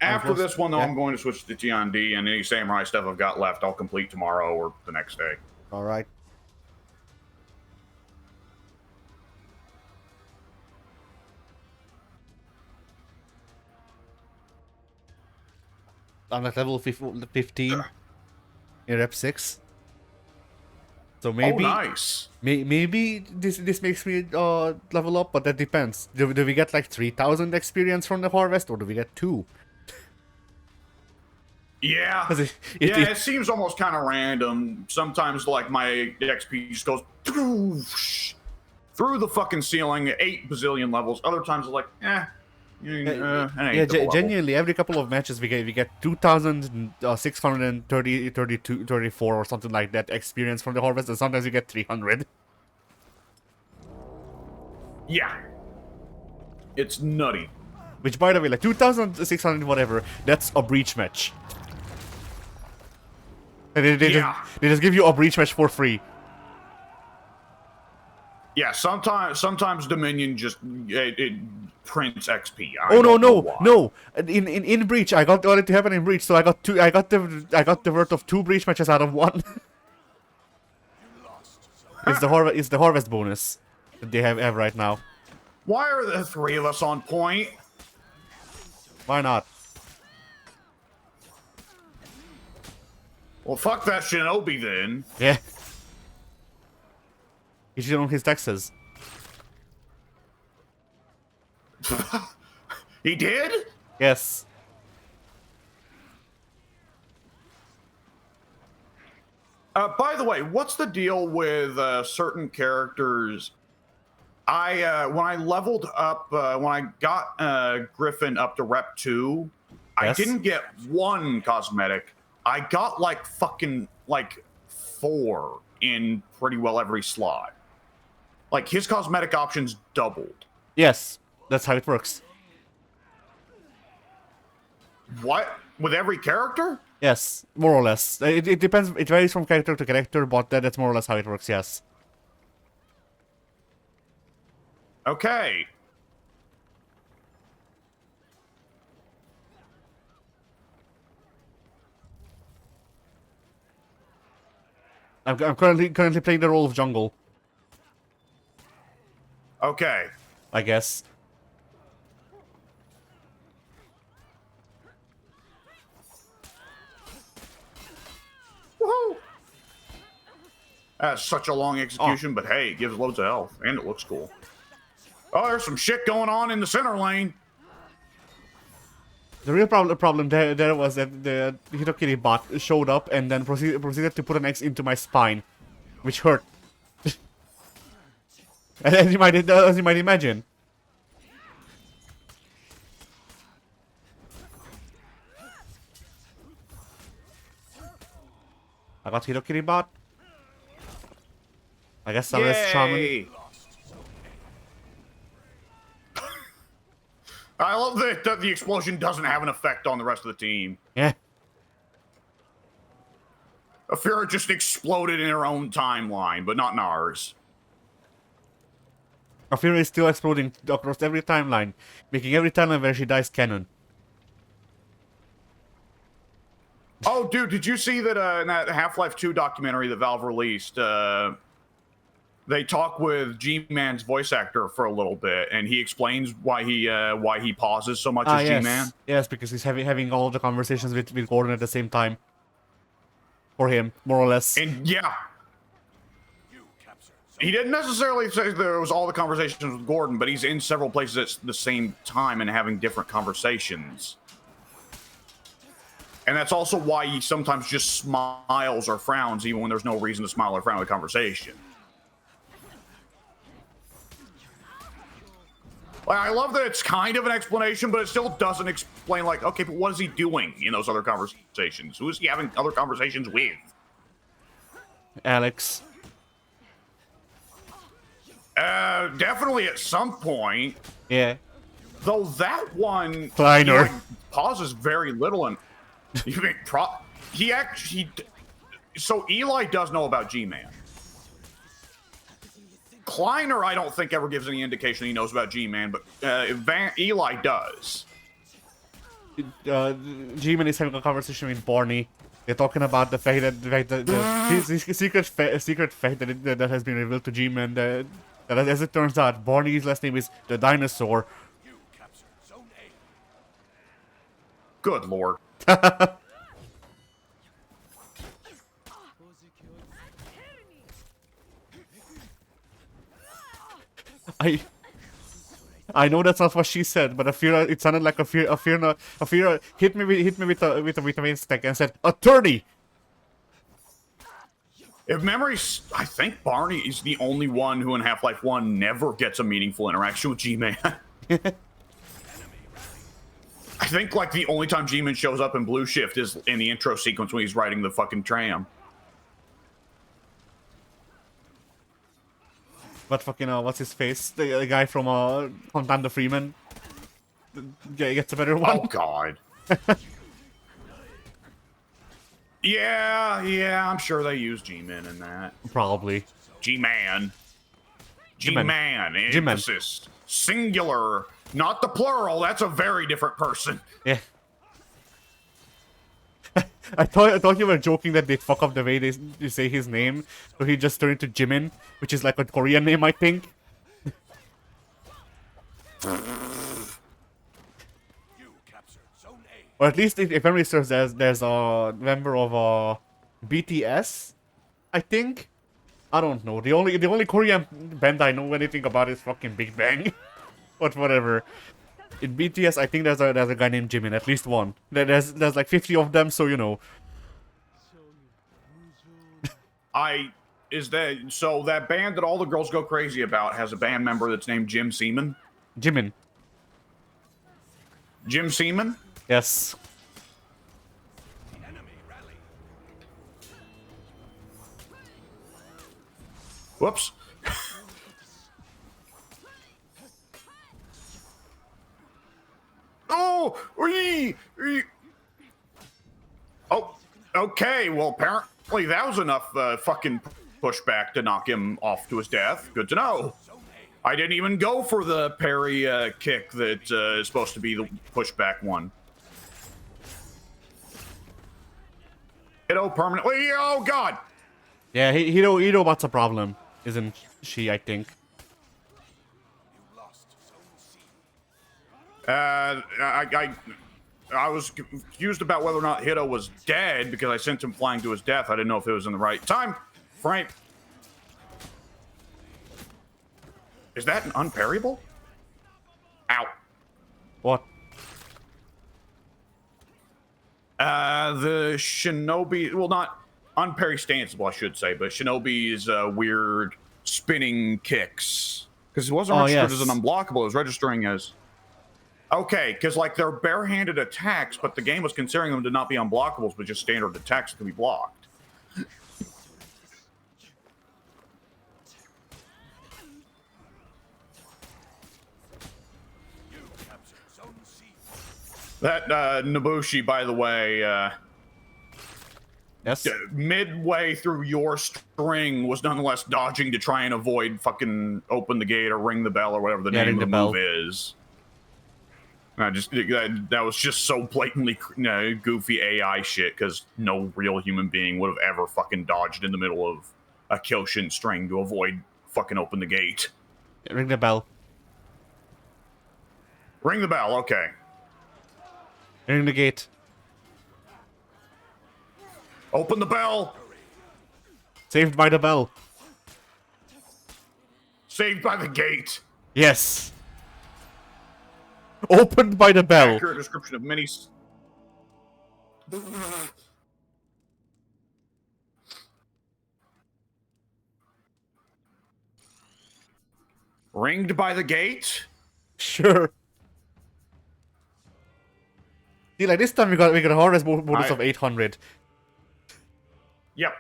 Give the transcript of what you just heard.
After this one, though, yeah. I'm going to switch to T&D, and any samurai stuff I've got left, I'll complete tomorrow or the next day. All right. I'm at level 15 in rep 6. So maybe, nice. maybe this makes me level up, but that depends. Do we get like 3,000 experience from the harvest, or do we get 2? Yeah. It seems almost kind of random. Sometimes, like, my XP just goes through the fucking ceiling, 8 bazillion levels. Other times, it's like, genuinely, every couple of matches we get 2,634 or something like that experience from the harvest, and sometimes you get 300. Yeah. It's nutty. Which, by the way, like 2,600 whatever, that's a breach match. And they just give you a breach match for free. Yeah, sometimes Dominion just it prints XP. No. In breach, I got it to happen in breach, so I got the worth of 2 breach matches out of 1. It's the harvest bonus that they have right now. Why are the 3 of us on point? Why not? Well, fuck that Shinobi then. Yeah. He should own his taxes. He did? Yes. By the way, what's the deal with certain characters? When I leveled up, when I got Griffin up to rep 2, I didn't get 1 cosmetic. I got like fucking 4 in pretty well every slot. Like, his cosmetic options doubled. Yes, that's how it works. What? With every character? Yes, more or less. It depends, it varies from character to character, but that's more or less how it works, yes. Okay. I'm currently playing the role of jungle. Okay. I guess. Woohoo! That's such a long execution, but hey, it gives loads of health, and it looks cool. Oh, there's some shit going on in the center lane. The real problem there was that the Hitokiri bot showed up and then proceeded to put an X into my spine, which hurt. as you might imagine. I got Hitokiri bot. I guess I'm less shaman. I love that the explosion doesn't have an effect on the rest of the team. Yeah. Afira just exploded in her own timeline, but not in ours. Afira is still exploding across every timeline, making every timeline where she dies canon. Oh, dude, did you see that in that Half-Life 2 documentary that Valve released, they talk with G-Man's voice actor for a little bit, and he explains why he pauses so much as yes. G-Man? Yes, because he's having all the conversations with Gordon at the same time. For him, more or less. And yeah. He didn't necessarily say there was all the conversations with Gordon, but he's in several places at the same time and having different conversations. And that's also why he sometimes just smiles or frowns, even when there's no reason to smile or frown in a conversation. I love that it's kind of an explanation, but it still doesn't explain, like, okay, but what is he doing in those other conversations? Who is he having other conversations with? Alex. Definitely at some point. Yeah. Though that one... Kleiner. Pauses very little, and... he actually... So Eli does know about G-Man. Kleiner, I don't think ever gives any indication he knows about G-Man, but Eli does. G-Man is having a conversation with Barney. They're talking about the fact that the secret fact that has been revealed to G-Man that as it turns out, Barney's last name is the Dinosaur. Good lord. I know that's not what she said, but it sounded like a fear hit me with a main stack and said, "Attorney!" If memories, I think Barney is the only one who in Half-Life 1 never gets a meaningful interaction with G-Man. I think, like, the only time G-Man shows up in Blue Shift is in the intro sequence when he's riding the fucking tram. But fucking, what's his face? The guy from Thunder Freeman. Yeah, he gets a better one. Oh, God. Yeah, I'm sure they use G-Man in that. Probably. G-Man. G-Man. G-Man. G-Man. Emphasis. Singular. Not the plural. That's a very different person. Yeah. I thought you were joking that they fuck up the way they say his name, so he just turned into Jimin, which is like a Korean name, I think. Or at least if memory serves, there's a member of BTS, I think. I don't know. The only Korean band I know anything about is fucking Big Bang. But whatever. In BTS, I think there's a guy named Jimin, at least one. There's like 50 of them, so you know. So that band that all the girls go crazy about has a band member that's named Jim Seaman? Jimin. Jim Seaman? Yes. Whoops. Oh! Oh, okay. Well, apparently that was enough fucking pushback to knock him off to his death. Good to know. I didn't even go for the parry kick that is supposed to be the pushback one. Hito permanently. Oh, God. Yeah, Hito, what's a problem? Isn't she, I think. I was confused about whether or not Hito was dead because I sent him flying to his death. I didn't know if it was in the right time frame. Is that an unparryable? Ow. What? The Shinobi, well, not unparry stanceable, I should say, but Shinobi's weird spinning kicks. Because it wasn't registered as an unblockable, it was registering as... Okay, because, like, they're barehanded attacks, but the game was considering them to not be unblockables, but just standard attacks to be blocked. That Nobushi, by the way, yes, midway through your string was nonetheless dodging to try and avoid fucking open the gate or ring the bell or whatever the name of the move is. That was just so blatantly goofy AI shit because no real human being would have ever fucking dodged in the middle of a Kyoshin string to avoid fucking open the gate. Ring the bell. Ring the bell, okay. Ring the gate. Open the bell. Saved by the bell. Saved by the gate. Yes. Opened by the bell. Accurate description of many... Ringed by the gate? Sure. See, like this time we got a hardest bonus of 800. Yep.